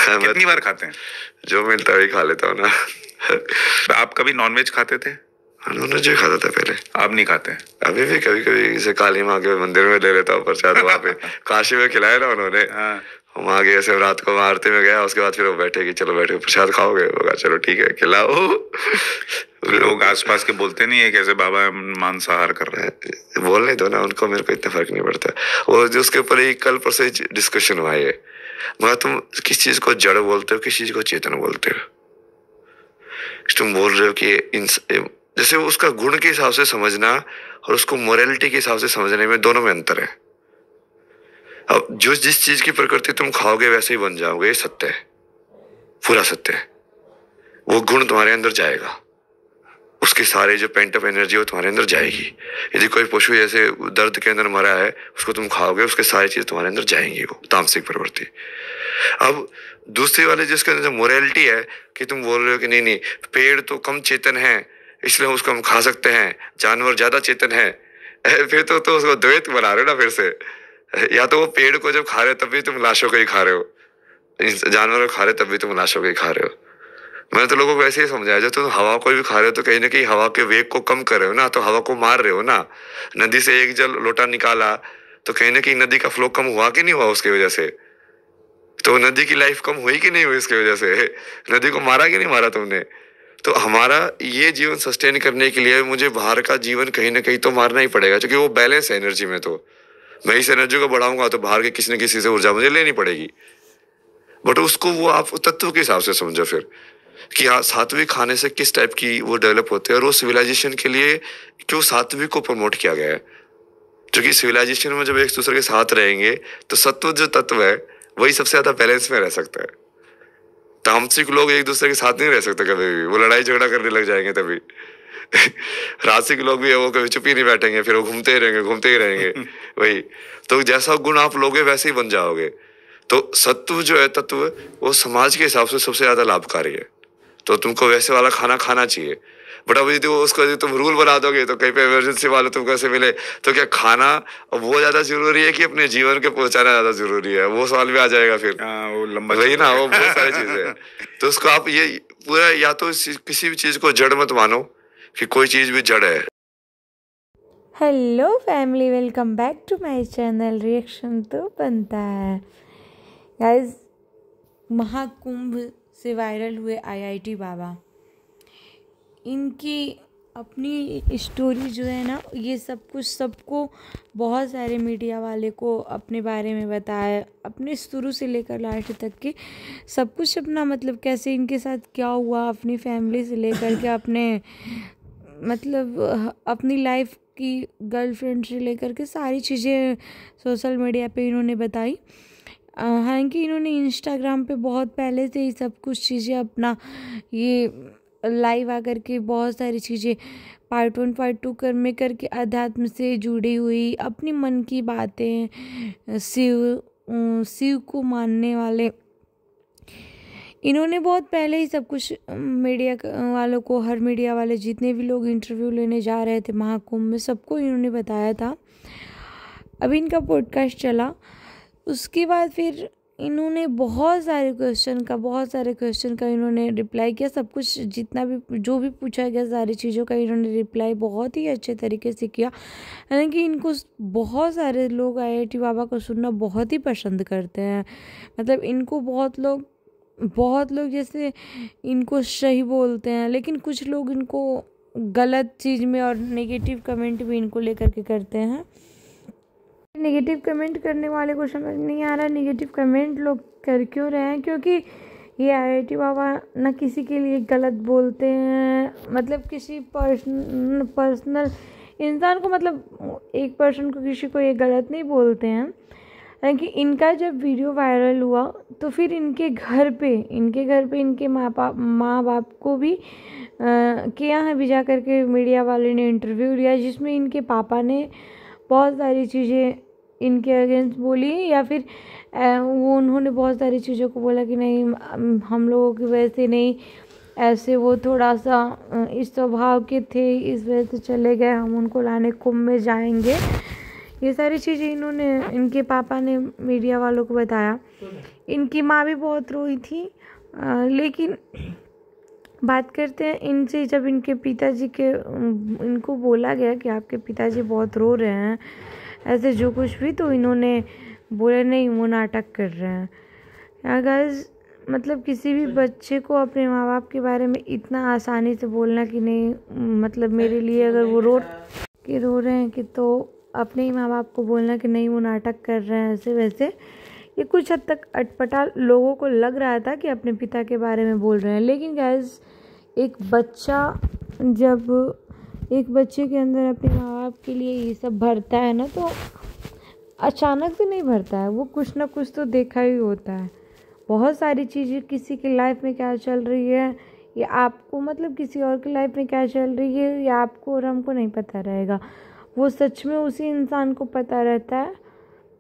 कितनी बार खाते हैं? जो मिलता है वही खा लेता हूँ ना। आप कभी नॉनवेज खाते थे? नॉनवेज ही खाता था पहले। आप नहीं खाते? अभी भी कभी कभी जैसे काली माँ के मंदिर में ले लेता हूँ प्रसाद। वहाँ पे काशी में खिलाया ना उन्होंने। वहाँ गए, ऐसे रात को आरती में गया, उसके बाद फिर वो बैठे कि चलो बैठे प्रसाद खाओगे, होगा चलो ठीक है खिलाओ। लोग आसपास के बोलते नहीं है कैसे बाबा मांसाहार कर रहे हैं? बोलने दो ना उनको, मेरे को इतना फर्क नहीं पड़ता। वो जो उसके ऊपर ही कल परसों डिस्कशन हुआ है, मगर तुम किस चीज को जड़ बोलते हो, किस चीज को चेतन बोलते हो? तुम बोल रहे हो कि जैसे उसका गुण के हिसाब से समझना और उसको मोरालिटी के हिसाब से समझने में, दोनों में अंतर है। अब जो जिस चीज की प्रकृति तुम खाओगे वैसे ही बन जाओगे, ये सत्य है, पूरा सत्य है। वो गुण तुम्हारे अंदर जाएगा, उसके सारे जो पेंट अप एनर्जी वो तुम्हारे अंदर जाएगी। यदि कोई पशु जैसे दर्द के अंदर मरा है, उसको तुम खाओगे, उसके सारी चीज तुम्हारे अंदर जाएंगी, वो तामसिक प्रवृत्ति। अब दूसरी वाले जिसके अंदर मोरालिटी है कि तुम बोल रहे हो कि नहीं नहीं पेड़ तो कम चेतन है इसलिए उसको हम खा सकते हैं, जानवर ज्यादा चेतन है, फिर तो उसको द्वैत बना रहे हो ना फिर से। या तो वो पेड़ को जब खा रहे हो तब भी तुम लाशों को ही खा रहे हो, जानवरों को खा रहे हो तब भी तुम लाशों को ही खा रहे हो। मैंने तो लोगों को ऐसे ही समझाया, जब तुम हवा को भी खा रहे हो तो कहीं ना कहीं हवा के वेग को कम कर रहे हो ना, तो हवा को मार रहे हो ना। नदी से एक जल लोटा निकाला तो कहीं ना कहीं नदी का फ्लो कम हुआ कि नहीं हुआ उसकी वजह से? तो नदी की लाइफ कम हुई कि नहीं हुई इसकी वजह से? नदी को मारा कि नहीं मारा तुमने? तो हमारा ये जीवन सस्टेन करने के लिए मुझे बाहर का जीवन कहीं ना कहीं तो मारना ही पड़ेगा, क्योंकि वो बैलेंस है एनर्जी में। तो मैं इस एनर्जी को बढ़ाऊंगा तो बाहर के किसी न किसी से ऊर्जा मुझे लेनी पड़ेगी। बट उसको वो आप तत्व के हिसाब से समझो फिर कि हाँ सात्विक खाने से किस टाइप की वो डेवलप होते हैं, और वो सिविलाइजेशन के लिए क्यों सात्विक को प्रमोट किया गया है। क्योंकि सिविलाइजेशन में जब एक दूसरे के साथ रहेंगे तो सत्व जो तत्व है वही सबसे ज्यादा बैलेंस में रह सकता है। तामसिक लोग एक दूसरे के साथ नहीं रह सकते कभी भी, वो लड़ाई झगड़ा करने लग जाएंगे तभी। राजसिक लोग भी है, वो कभी चुप ही नहीं बैठेंगे, फिर वो घूमते ही रहेंगे वही। तो जैसा गुण आप लोगे वैसे ही बन जाओगे। तो सत्व जो है तत्व, वो समाज के हिसाब से सबसे ज्यादा लाभकारी है, तो तुमको वैसे वाला खाना खाना चाहिए। बट अब यदि उसको यदि तुम रूल बना दोगे तो कहीं पे इमरजेंसी वाले तुमको ऐसे मिले तो क्या खाना वो ज्यादा जरूरी है कि अपने जीवन के पहुंचाना ज्यादा जरूरी है? वो सवाल भी आ जाएगा फिर। वो लंबा वही ना, वो बहुत सारी चीजें है। तो उसको आप ये पूरा, या तो किसी भी चीज को जड़ मत मानो कि कोई चीज भी जड़ है। Hello family, welcome back to my channel. Reaction तो बनता है गाइस। महाकुंभ से वायरल हुए आईआईटी बाबा, इनकी अपनी स्टोरी जो है ना, ये सब कुछ सबको बहुत सारे मीडिया वाले को अपने बारे में बताया, अपने शुरू से लेकर लास्ट तक के सब कुछ अपना, मतलब कैसे इनके साथ क्या हुआ, अपनी फैमिली से लेकर के अपने मतलब अपनी लाइफ की गर्लफ्रेंड से लेकर के सारी चीज़ें सोशल मीडिया पे इन्होंने बताई। हालांकि इन्होंने इंस्टाग्राम पे बहुत पहले से ही सब कुछ चीज़ें अपना ये लाइव आकर के बहुत सारी चीज़ें पार्ट 1 पार्ट 2 में करके अध्यात्म से जुड़ी हुई अपनी मन की बातें, शिव को मानने वाले, इन्होंने बहुत पहले ही सब कुछ मीडिया वालों को, हर मीडिया वाले जितने भी लोग इंटरव्यू लेने जा रहे थे महाकुंभ में, सबको इन्होंने बताया था। अभी इनका पॉडकास्ट चला, उसके बाद फिर इन्होंने बहुत सारे क्वेश्चन का इन्होंने रिप्लाई किया। सब कुछ जितना भी जो भी पूछा गया सारी चीज़ों का इन्होंने रिप्लाई बहुत ही अच्छे तरीके से किया। हालांकि इनको बहुत सारे लोग आईआईटी बाबा को सुनना बहुत ही पसंद करते हैं। मतलब इनको बहुत लोग जैसे इनको सही बोलते हैं, लेकिन कुछ लोग इनको गलत चीज़ में और नेगेटिव कमेंट भी इनको लेकर के करते हैं। नेगेटिव कमेंट करने वाले को समझ नहीं आ रहा नेगेटिव कमेंट लोग कर क्यों रहे हैं, क्योंकि ये आईआईटी बाबा ना किसी के लिए गलत बोलते हैं, मतलब किसी पर्सनल इंसान को, मतलब एक पर्सन को, किसी को ये गलत नहीं बोलते हैं। हालांकि इनका जब वीडियो वायरल हुआ तो फिर इनके घर पे इनके माँ बाप को भी के यहाँ भी जा करके मीडिया वाले ने इंटरव्यू लिया, जिसमें इनके पापा ने बहुत सारी चीज़ें इनके अगेंस्ट बोली, या फिर उन्होंने बहुत सारी चीज़ों को बोला कि नहीं हम लोगों की वजह से नहीं, ऐसे वो थोड़ा सा इस स्वभाव के थे, इस वजह से चले गए, हम उनको लाने कुंभ में जाएंगे। ये सारी चीज़ें इन्होंने, इनके पापा ने मीडिया वालों को बताया। इनकी माँ भी बहुत रोई थी, लेकिन बात करते हैं इनसे। जब इनके पिताजी के इनको बोला गया कि आपके पिताजी बहुत रो रहे हैं ऐसे जो कुछ भी, तो इन्होंने बोला नहीं, वो नाटक कर रहे हैं। गाइस, मतलब किसी भी बच्चे को अपने माँ बाप के बारे में इतना आसानी से बोलना कि नहीं, मतलब मेरे लिए अगर वो रो रहे हैं कि, तो अपने ही माँ बाप को बोलना कि नहीं वो नाटक कर रहे हैं ऐसे वैसे, ये कुछ हद तक अटपटा लोगों को लग रहा था कि अपने पिता के बारे में बोल रहे हैं। लेकिन गाइस, एक बच्चे के अंदर अपने माँ बाप के लिए ये सब भरता है ना, तो अचानक से नहीं भरता है, वो कुछ ना कुछ तो देखा ही होता है। बहुत सारी चीज़ें, किसी की लाइफ में क्या चल रही है या आपको, मतलब किसी और की लाइफ में क्या चल रही है या आपको और हमको नहीं पता रहेगा, वो सच में उसी इंसान को पता रहता है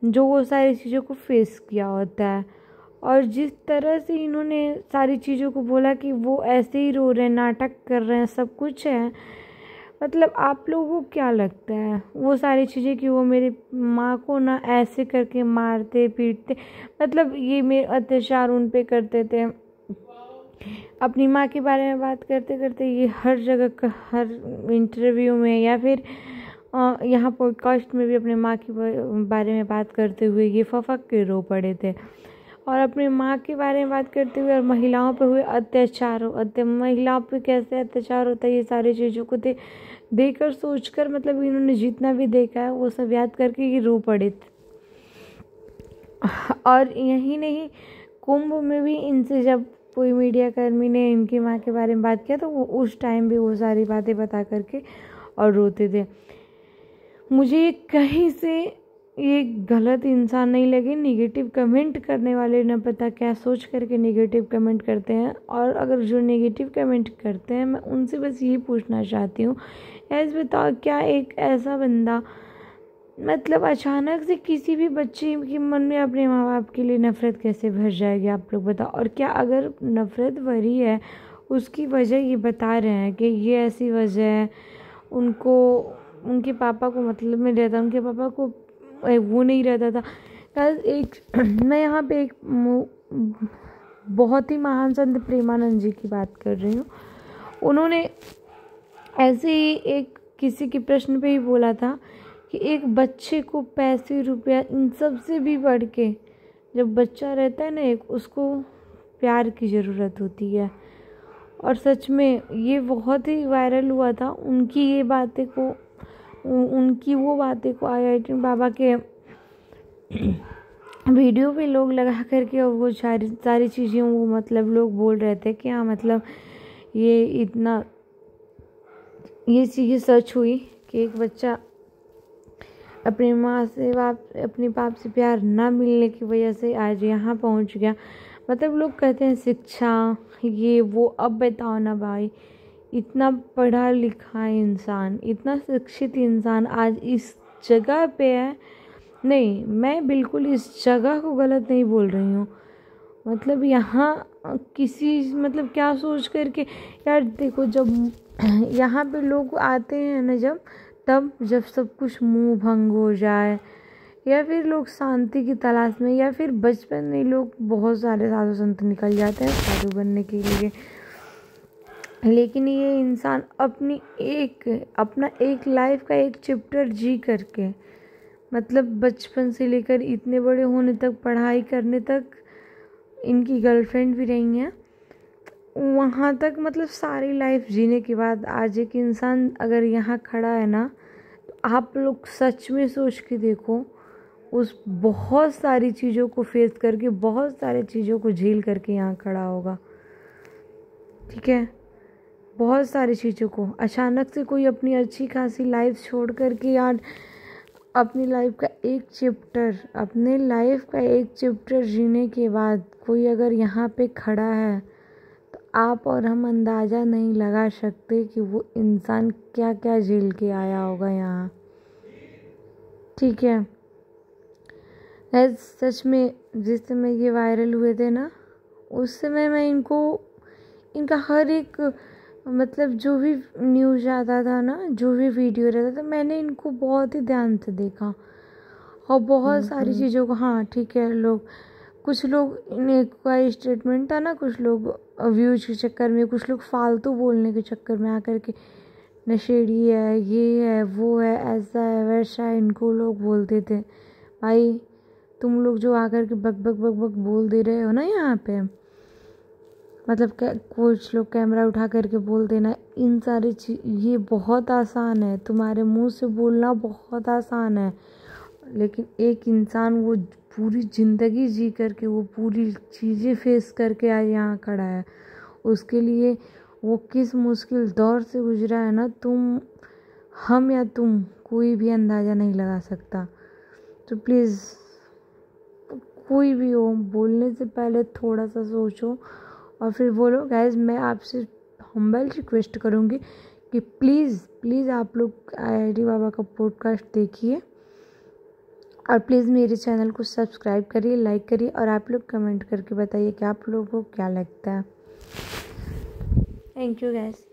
जो वो सारी चीज़ों को फेस किया होता है। और जिस तरह से इन्होंने सारी चीज़ों को बोला कि वो ऐसे ही रो रहे हैं, नाटक कर रहे हैं, सब कुछ है, मतलब आप लोगों को क्या लगता है वो सारी चीज़ें कि वो मेरी माँ को ना ऐसे करके मारते पीटते, मतलब ये मेरे अत्याचार उन पे करते थे। अपनी माँ के बारे में बात करते करते ये हर जगह, हर इंटरव्यू में या फिर यहाँ पॉडकास्ट में भी अपने माँ के बारे में बात करते हुए ये फफक के रो पड़े थे। और अपने माँ के बारे में बात करते हुए और महिलाओं पे हुए अत्याचार, महिलाओं पे कैसे अत्याचार होता है, ये सारी चीज़ों को देखकर सोचकर, मतलब इन्होंने जितना भी देखा है वो सब याद करके ये रो पड़े थे। और यही नहीं, कुंभ में भी इनसे जब कोई मीडिया कर्मी ने इनकी माँ के बारे में बात किया तो वो उस टाइम भी वो सारी बातें बता करके और रोते थे। मुझे कहीं से ये गलत इंसान नहीं लगे। नेगेटिव कमेंट करने वाले न पता क्या सोच करके नेगेटिव कमेंट करते हैं, और अगर जो नेगेटिव कमेंट करते हैं मैं उनसे बस ये पूछना चाहती हूँ, ऐसे बताओ क्या एक ऐसा बंदा, मतलब अचानक से किसी भी बच्चे के मन में अपने माँ बाप के लिए नफ़रत कैसे भर जाएगी, आप लोग बताओ। और क्या अगर नफ़रत भरी है उसकी वजह ये बता रहे हैं कि ये ऐसी वजह है, उनको उनके पापा को मतलब में रहता, उनके पापा को वो नहीं रहता था। मैं यहाँ पे एक बहुत ही महान संत प्रेमानंद जी की बात कर रही हूँ। उन्होंने ऐसे ही एक किसी के प्रश्न पे ही बोला था कि एक बच्चे को पैसे रुपया इन सब से भी बढ़ के, जब बच्चा रहता है ना एक, उसको प्यार की ज़रूरत होती है। और सच में ये बहुत ही वायरल हुआ था उनकी ये बातें को, उनकी वो बातें को IIT बाबा के वीडियो पे लोग लगा करके, और वो सारी चीज़ें वो मतलब लोग बोल रहे थे कि हाँ मतलब ये चीज़ें सच हुई कि एक बच्चा अपनी माँ से अपने बाप से प्यार ना मिलने की वजह से आज यहाँ पहुँच गया। मतलब लोग कहते हैं शिक्षा ये वो, अब बताओ ना भाई, इतना पढ़ा लिखा इंसान, इतना शिक्षित इंसान आज इस जगह पे है। नहीं, मैं बिल्कुल इस जगह को गलत नहीं बोल रही हूँ, मतलब यहाँ किसी, मतलब क्या सोच करके, यार देखो जब यहाँ पे लोग आते हैं ना जब सब कुछ मुंह भंग हो जाए, या फिर लोग शांति की तलाश में, या फिर बचपन में लोग बहुत सारे साधु संत निकल जाते हैं साधु बनने के लिए। लेकिन ये इंसान अपना एक लाइफ का एक चैप्टर जी करके, मतलब बचपन से लेकर इतने बड़े होने तक, पढ़ाई करने तक, इनकी गर्लफ्रेंड भी रही हैं वहाँ तक, मतलब सारी लाइफ जीने के बाद आज एक इंसान अगर यहाँ खड़ा है ना, तो आप लोग सच में सोच के देखो, उस बहुत सारी चीज़ों को फेस करके, बहुत सारी चीज़ों को झेल करके यहाँ खड़ा होगा। ठीक है, बहुत सारी चीज़ों को, अचानक से कोई अपनी अच्छी खासी लाइफ छोड़ करके यार अपनी लाइफ का एक चैप्टर जीने के बाद कोई अगर यहाँ पे खड़ा है, तो आप और हम अंदाज़ा नहीं लगा सकते कि वो इंसान क्या क्या झेल के आया होगा यहाँ। ठीक है, सच में जिस समय ये वायरल हुए थे ना, उस समय मैं इनका हर एक, मतलब जो भी न्यूज़ आता था ना, जो भी वीडियो रहता था, मैंने इनको बहुत ही ध्यान से देखा। और बहुत सारी चीज़ों को, हाँ ठीक है, लोग कुछ लोग इन्हें का स्टेटमेंट था ना, कुछ लोग व्यूज के चक्कर में, कुछ लोग फालतू बोलने के चक्कर में आकर के नशेड़ी है, ये है, वो है, ऐसा है, वैसा है, इनको लोग बोलते थे। भाई तुम लोग जो आकर के बक बक बक बक बोल दे रहे हो ना यहाँ पे, मतलब कुछ लोग कैमरा उठा करके बोल देना, इन सारी चीज, ये बहुत आसान है, तुम्हारे मुंह से बोलना बहुत आसान है, लेकिन एक इंसान वो पूरी ज़िंदगी जी करके, वो पूरी चीज़ें फेस करके आज यहाँ खड़ा है, उसके लिए वो किस मुश्किल दौर से गुजरा है ना, हम या तुम कोई भी अंदाज़ा नहीं लगा सकता। तो प्लीज़ कोई भी हो, बोलने से पहले थोड़ा सा सोचो और फिर बोलो। गाइज मैं आपसे हम्बल रिक्वेस्ट करूँगी कि प्लीज़ आप लोग IIT बाबा का पॉडकास्ट देखिए और प्लीज़ मेरे चैनल को सब्सक्राइब करिए, लाइक करिए और आप लोग कमेंट करके बताइए कि आप लोगों को क्या लगता है। Thank you guys.